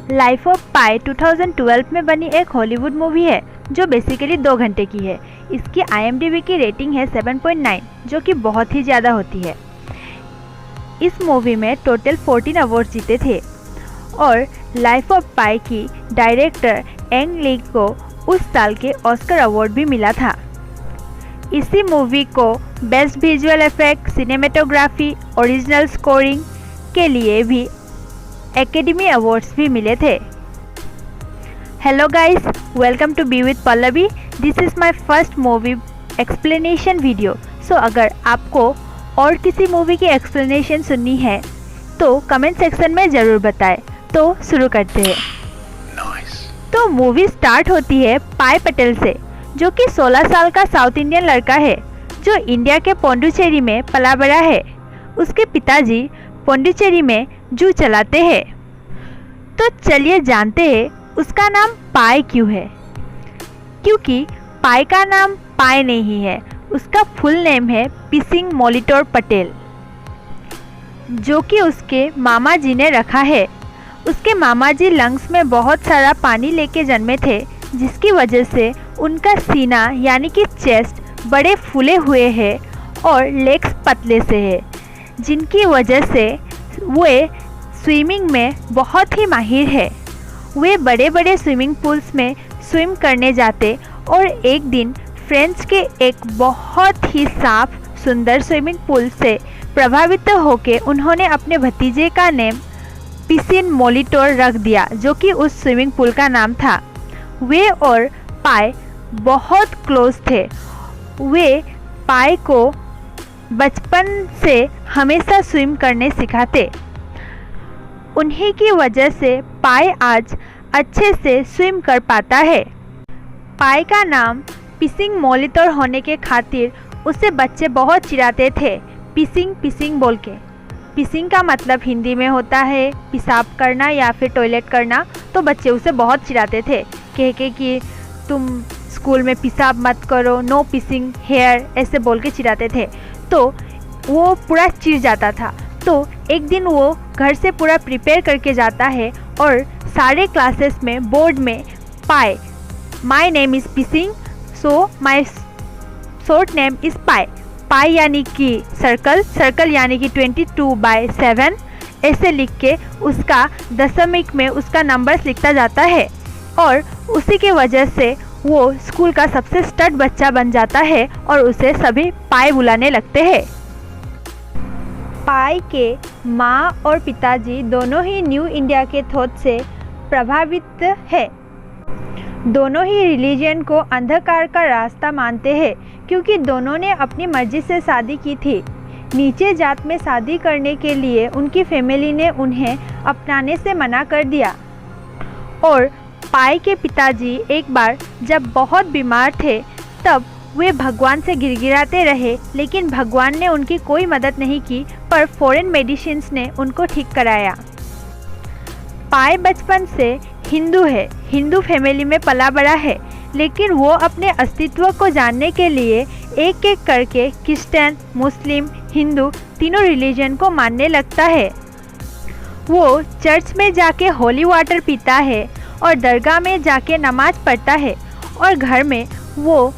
Life of पाई 2012 में बनी एक हॉलीवुड मूवी है जो बेसिकली 2 घंटे की है। इसकी IMDb की रेटिंग है 7.9 जो कि बहुत ही ज़्यादा होती है। इस मूवी में टोटल 14 अवार्ड जीते थे और लाइफ ऑफ पाई की डायरेक्टर एंग ली को उस साल के ऑस्कर अवार्ड भी मिला था। इसी मूवी को best visual effect, cinematography, original scoring के लिए भी एकेडमी अवार्ड्स भी मिले थे। Hello guys, welcome to be with Pallavi. This is my first movie explanation video. So अगर आपको और किसी मूवी की एक्सप्लेनेशन सुननी है तो कमेंट सेक्शन में ज़रूर बताएं। तो शुरू करते हैं। तो मूवी स्टार्ट होती है पाई पटेल से, जो कि 16 साल का साउथ इंडियन लड़का है जो इंडिया के पौंडुचेरी में पला बड़ा है। उसके पिताजी पौंडुचेरी में जू चलाते हैं। तो चलिए जानते हैं उसका नाम पाई क्यों है। क्योंकि पाई का नाम पाई नहीं है, उसका फुल नेम है पिसिंग मोलिटोर पटेल, जो कि उसके मामा जी ने रखा है। उसके मामा जी लंग्स में बहुत सारा पानी लेके जन्मे थे, जिसकी वजह से उनका सीना यानी कि चेस्ट बड़े फूले हुए हैं और लेग्स पतले से है, जिनकी वजह से वे स्विमिंग में बहुत ही माहिर है। वे बड़े बड़े स्विमिंग पूल्स में स्विम करने जाते और एक दिन फ्रेंच के एक बहुत ही साफ सुंदर स्विमिंग पूल से प्रभावित होकर उन्होंने अपने भतीजे का नेम पिसिन मोलिटोर रख दिया, जो कि उस स्विमिंग पूल का नाम था। वे और पाई बहुत क्लोज थे। वे पाई को बचपन से हमेशा स्विम करने सिखाते। उन्हीं की वजह से पाई आज अच्छे से स्विम कर पाता है। पाई का नाम पिसिंग मोलिटोर होने के खातिर उसे बच्चे बहुत चिढ़ाते थे, पिसिंग पिसिंग बोल के। पिसिंग का मतलब हिंदी में होता है पेशाब करना या फिर टॉयलेट करना। तो बच्चे उसे बहुत चिढ़ाते थे, कह के कि तुम स्कूल में पेशाब मत करो, नो पिसिंग हेयर, ऐसे बोल के चिढ़ाते थे। तो वो पूरा चिढ़ जाता था। तो एक दिन वो घर से पूरा प्रिपेयर करके जाता है और सारे क्लासेस में बोर्ड में पाई, माई नेम इज़ पिसिंग so my short name is Pi, Pi यानी कि सर्कल, सर्कल यानी कि 22/7 ऐसे लिख के उसका दशमिक में उसका नंबर्स लिखता जाता है। और उसी की वजह से वो स्कूल का सबसे स्टड बच्चा बन जाता है और उसे सभी पाई बुलाने लगते हैं। पाई के माँ और पिताजी दोनों ही न्यू इंडिया के थॉट से प्रभावित है। दोनों ही रिलीजन को अंधकार का रास्ता मानते हैं, क्योंकि दोनों ने अपनी मर्जी से शादी की थी। नीचे जात में शादी करने के लिए उनकी फैमिली ने उन्हें अपनाने से मना कर दिया। और पाई के पिताजी एक बार जब बहुत बीमार थे तब वे भगवान से गिड़गिड़ाते रहे, लेकिन भगवान ने उनकी कोई मदद नहीं की, पर फॉरेन मेडिसिन्स ने उनको ठीक कराया। पाई बचपन से हिंदू है, हिंदू फैमिली में पला बड़ा है, लेकिन वो अपने अस्तित्व को जानने के लिए एक एक करके क्रिश्चियन, मुस्लिम, हिंदू तीनों रिलीजन को मानने लगता है। वो चर्च में जाके होली वाटर पीता है और दरगाह में जाके नमाज पढ़ता है और घर में वो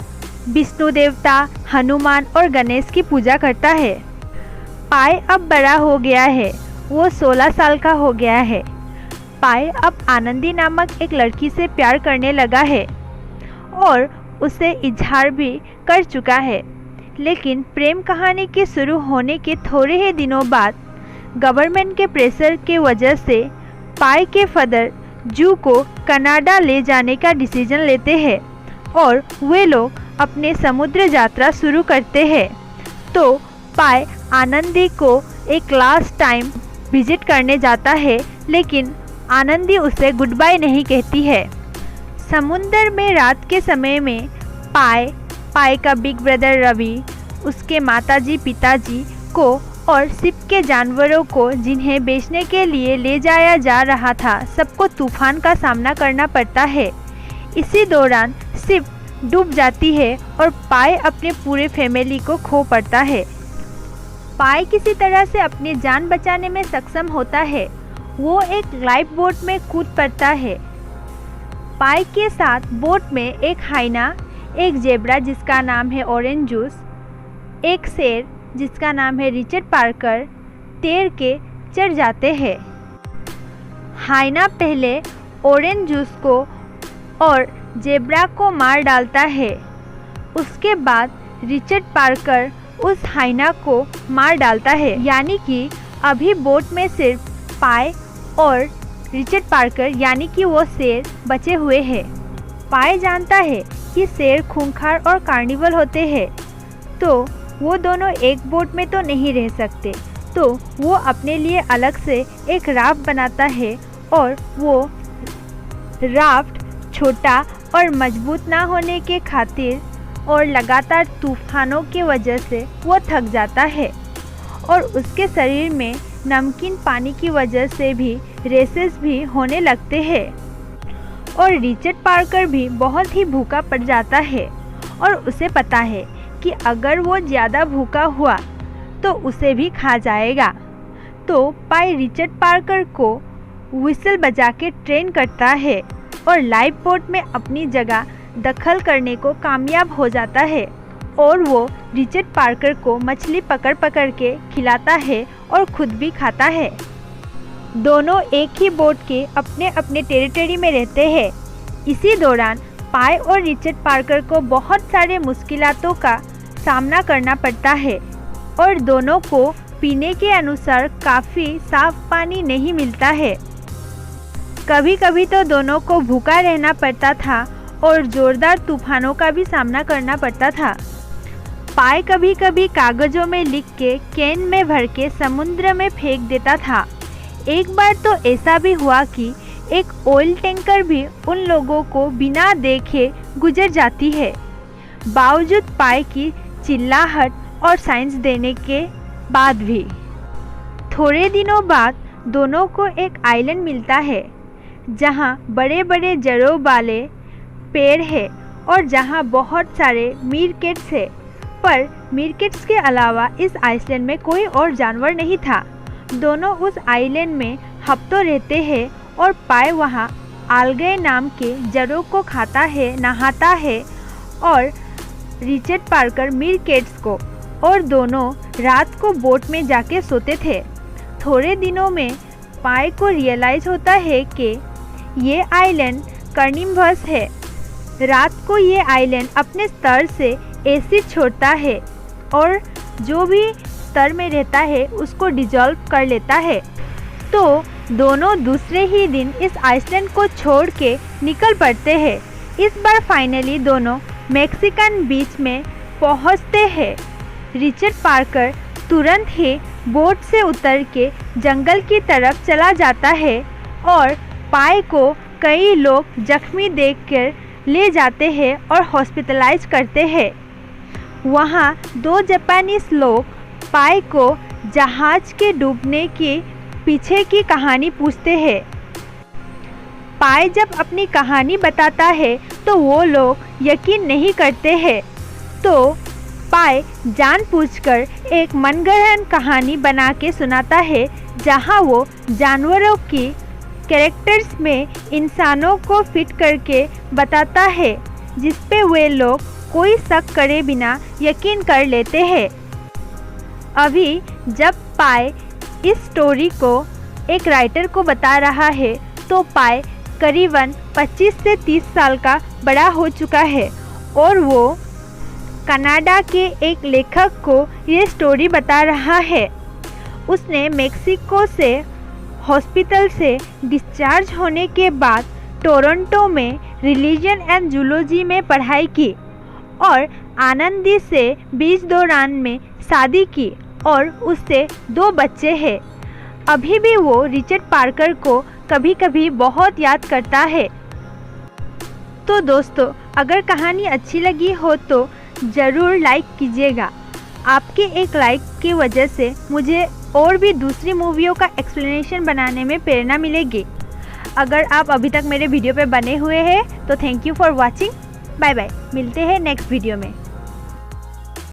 विष्णु देवता, हनुमान और गणेश की पूजा करता है। पाई अब बड़ा हो गया है, वो 16 साल का हो गया है। पाई अब आनंदी नामक एक लड़की से प्यार करने लगा है और उसे इजहार भी कर चुका है। लेकिन प्रेम कहानी के शुरू होने के थोड़े ही दिनों बाद गवर्नमेंट के प्रेशर के वजह से पाई के फादर जू को कनाडा ले जाने का डिसीजन लेते हैं और वे लोग अपने समुद्र यात्रा शुरू करते हैं। तो पाई आनंदी को एक लास्ट टाइम विजिट करने जाता है, लेकिन आनंदी उसे गुड बाय नहीं कहती है। समुद्र में रात के समय में पाई का बिग ब्रदर रवि उसके माताजी, पिताजी को और शिप के जानवरों को जिन्हें बेचने के लिए ले जाया जा रहा था, सबको तूफान का सामना करना पड़ता है। इसी दौरान शिप डूब जाती है और पाई अपने पूरे फैमिली को खो पड़ता है। पाई किसी तरह से अपनी जान बचाने में सक्षम होता है वो एक लाइफ बोट में कूद पड़ता है। पाई के साथ बोट में एक हाइना, एक जेब्रा जिसका नाम है ऑरेंज जूस, एक शेर जिसका नाम है रिचर्ड पार्कर तैर के चढ़ जाते हैं। हाइना पहले ऑरेंज जूस को और जेब्रा को मार डालता है। उसके बाद रिचर्ड पार्कर उस हाइना को मार डालता है। यानी कि अभी बोट में सिर्फ पाई और रिचर्ड पार्कर यानी कि वो शेर बचे हुए हैं। पाई जानता है कि शेर खूंखार और कार्निवल होते हैं, तो वो दोनों एक बोट में तो नहीं रह सकते, तो वो अपने लिए अलग से एक राफ्ट बनाता है और वो राफ्ट छोटा और मजबूत ना होने के खातिर और लगातार तूफानों की वजह से वो थक जाता है और उसके शरीर में नमकीन पानी की वजह से भी रेसेस भी होने लगते हैं। और रिचर्ड पार्कर भी बहुत ही भूखा पड़ जाता है और उसे पता है कि अगर वो ज़्यादा भूखा हुआ तो उसे भी खा जाएगा। तो पाई रिचर्ड पार्कर को व्हिसल बजा के ट्रेन करता है और लाइफ बोट में अपनी जगह दखल करने को कामयाब हो जाता है और वो रिचर्ड पार्कर को मछली पकड़ पकड़ के खिलाता है और खुद भी खाता है। दोनों एक ही बोट के अपने अपने टेरिटरी में रहते हैं। इसी दौरान पाई और रिचर्ड पार्कर को बहुत सारे मुश्किलातों का सामना करना पड़ता है और दोनों को पीने के अनुसार काफ़ी साफ पानी नहीं मिलता है। कभी कभी तो दोनों को भूखा रहना पड़ता था और ज़ोरदार तूफानों का भी सामना करना पड़ता था। पाई कभी कभी कागज़ों में लिख के कैन में भर के समुद्र में फेंक देता था। एक बार तो ऐसा भी हुआ कि एक ऑयल टैंकर भी उन लोगों को बिना देखे गुजर जाती है। बावजूद पाई की चिल्लाहट और साइंस देने के बाद भी थोड़े दिनों बाद दोनों को एक आइलैंड मिलता है जहां बड़े बड़े जड़ों वाले पेड़ है और जहां बहुत सारे मीरकेट्स है। पर मीरकेट्स के अलावा इस आइलैंड में कोई और जानवर नहीं था। दोनों उस आइलैंड में हफ्तों रहते हैं और पाई वहां आलगे नाम के जड़ों को खाता है, नहाता है और रिचर्ड पार्कर मीरकेट्स को, और दोनों रात को बोट में जाके सोते थे। थोड़े दिनों में पाई को रियलाइज़ होता है कि ये आइलैंड कार्निवरस है। रात को ये आइलैंड अपने स्तर से एसिड छोड़ता है और जो भी स्तर में रहता है उसको डिजॉल्व कर लेता है। तो दोनों दूसरे ही दिन इस आइलैंड को छोड़ के निकल पड़ते हैं। इस बार फाइनली दोनों मैक्सिकन बीच में पहुंचते हैं। रिचर्ड पार्कर तुरंत ही बोट से उतर के जंगल की तरफ चला जाता है और पाई को कई लोग जख्मी देखकर ले जाते हैं और हॉस्पिटलाइज करते हैं। वहाँ 2 जापानीज लोग पाई को जहाज के डूबने के पीछे की कहानी पूछते हैं। पाई जब अपनी कहानी बताता है तो वो लोग यकीन नहीं करते हैं। तो पाई जानबूझकर एक मनगढ़ंत कहानी बना के सुनाता है जहाँ वो जानवरों की कैरेक्टर्स में इंसानों को फिट करके बताता है जिस पे वे लोग कोई शक करे बिना यकीन कर लेते हैं। अभी जब पाई इस स्टोरी को एक राइटर को बता रहा है तो पाई करीबन 25 से 30 साल का बड़ा हो चुका है और वो कनाडा के एक लेखक को ये स्टोरी बता रहा है। उसने मेक्सिको से हॉस्पिटल से डिस्चार्ज होने के बाद टोरंटो में रिलीजन एंड जूलॉजी में पढ़ाई की और आनंदी से बीच दौरान में शादी की और उससे 2 बच्चे हैं। अभी भी वो रिचर्ड पार्कर को कभी कभी बहुत याद करता है। तो दोस्तों, अगर कहानी अच्छी लगी हो तो ज़रूर लाइक कीजिएगा। आपके एक लाइक की वजह से मुझे और भी दूसरी मूवियों का एक्सप्लेनेशन बनाने में प्रेरणा मिलेगी। अगर आप अभी तक मेरे वीडियो पे बने हुए हैं तो thank you for watching. Bye bye, मिलते हैं नेक्स्ट वीडियो में।